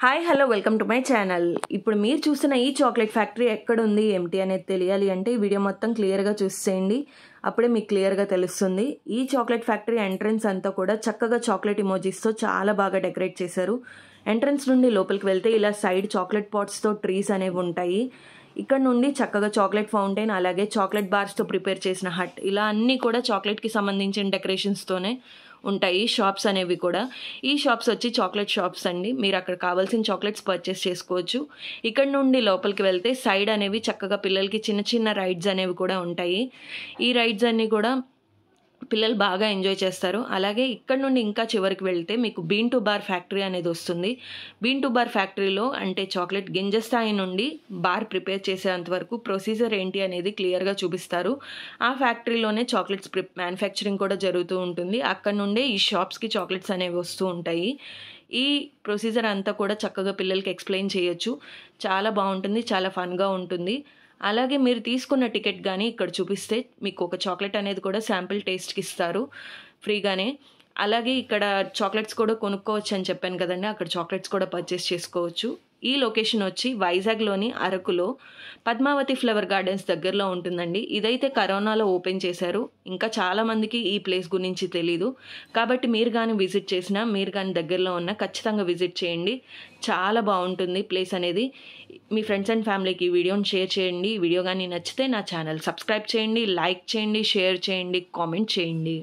Hi hello welcome to my channel. ఇప్పుడు మీరు చూస్తున్న ఈ చాక్లెట్ ఫ్యాక్టరీ ఎక్కడుంది ఏమిటి అనేది తెలియాలి అంటే ఈ వీడియో మొత్తం క్లియర్గా చూసేయండి. అప్పుడే మీకు క్లియర్గా తెలుస్తుంది. ఈ చాక్లెట్ ఫ్యాక్టరీ ఎంట్రన్స్ అంతా కూడా చక్కగా చాక్లెట్ ఇమోజీస్తో చాలా బాగా డెకరేట్ చేశారు. ఎంట్రన్స్ నుండి లోపలికి వెళ్తే ఇలా సైడ్ చాక్లెట్ పాట్స్తో ట్రీస్ అనేవి ఉంటాయి. ఇక్కడ నుండి చక్కగా చాక్లెట్ ఫౌంటైన్, అలాగే చాక్లెట్ బార్స్తో ప్రిపేర్ చేసిన హట్, ఇలా అన్నీ కూడా చాక్లెట్కి సంబంధించిన డెకరేషన్స్తోనే ఉంటాయి. షాప్స్ అనేవి కూడా, ఈ షాప్స్ వచ్చి చాక్లెట్ షాప్స్ అండి. మీరు అక్కడ కావాల్సిన చాక్లెట్స్ పర్చేస్ చేసుకోవచ్చు. ఇక్కడ నుండి లోపలికి వెళ్తే సైడ్ అనేవి చక్కగా పిల్లలకి చిన్న చిన్న రైడ్స్ అనేవి కూడా ఉంటాయి. ఈ రైడ్స్ అన్నీ కూడా పిల్లలు బాగా ఎంజాయ్ చేస్తారు. అలాగే ఇక్కడ నుండి ఇంకా చివరికి వెళ్తే మీకు బీన్ టు బార్ ఫ్యాక్టరీ అనేది వస్తుంది. బీన్ టు బార్ ఫ్యాక్టరీలో అంటే చాక్లెట్ గింజ స్థాయి నుండి బార్ ప్రిపేర్ చేసేంత వరకు ప్రొసీజర్ ఏంటి అనేది క్లియర్గా చూపిస్తారు. ఆ ఫ్యాక్టరీలోనే చాక్లెట్స్ మ్యానుఫ్యాక్చరింగ్ కూడా జరుగుతూ ఉంటుంది. అక్కడ నుండే ఈ షాప్స్కి చాక్లెట్స్ అనేవి వస్తూ ఉంటాయి. ఈ ప్రొసీజర్ అంతా కూడా చక్కగా పిల్లలకి ఎక్స్ప్లెయిన్ చేయొచ్చు. చాలా బాగుంటుంది, చాలా ఫన్గా ఉంటుంది. అలాగే మీరు తీసుకున్న టికెట్ కానీ ఇక్కడ చూపిస్తే మీకు ఒక చాక్లెట్ అనేది కూడా శాంపిల్ టేస్ట్కి ఇస్తారు ఫ్రీగానే. అలాగే ఇక్కడ చాక్లెట్స్ కూడా కొనుక్కోవచ్చు అని చెప్పాను కదండి, అక్కడ చాక్లెట్స్ కూడా పర్చేస్ చేసుకోవచ్చు. ఈ లొకేషన్ వచ్చి వైజాగ్లోని అరకులో పద్మావతి ఫ్లవర్ గార్డెన్స్ దగ్గరలో ఉంటుందండి. ఇదైతే కరోనాలో ఓపెన్ చేశారు. ఇంకా చాలామందికి ఈ ప్లేస్ గురించి తెలీదు. కాబట్టి మీరు కానీ విజిట్ చేసినా, మీరు కానీ దగ్గరలో ఉన్న ఖచ్చితంగా విజిట్ చేయండి. చాలా బాగుంటుంది ప్లేస్ అనేది. మీ ఫ్రెండ్స్ అండ్ ఫ్యామిలీకి ఈ వీడియోని షేర్ చేయండి. ఈ వీడియో కానీ నచ్చితే నా ఛానల్ సబ్స్క్రైబ్ చేయండి, లైక్ చేయండి, షేర్ చేయండి, కామెంట్ చేయండి.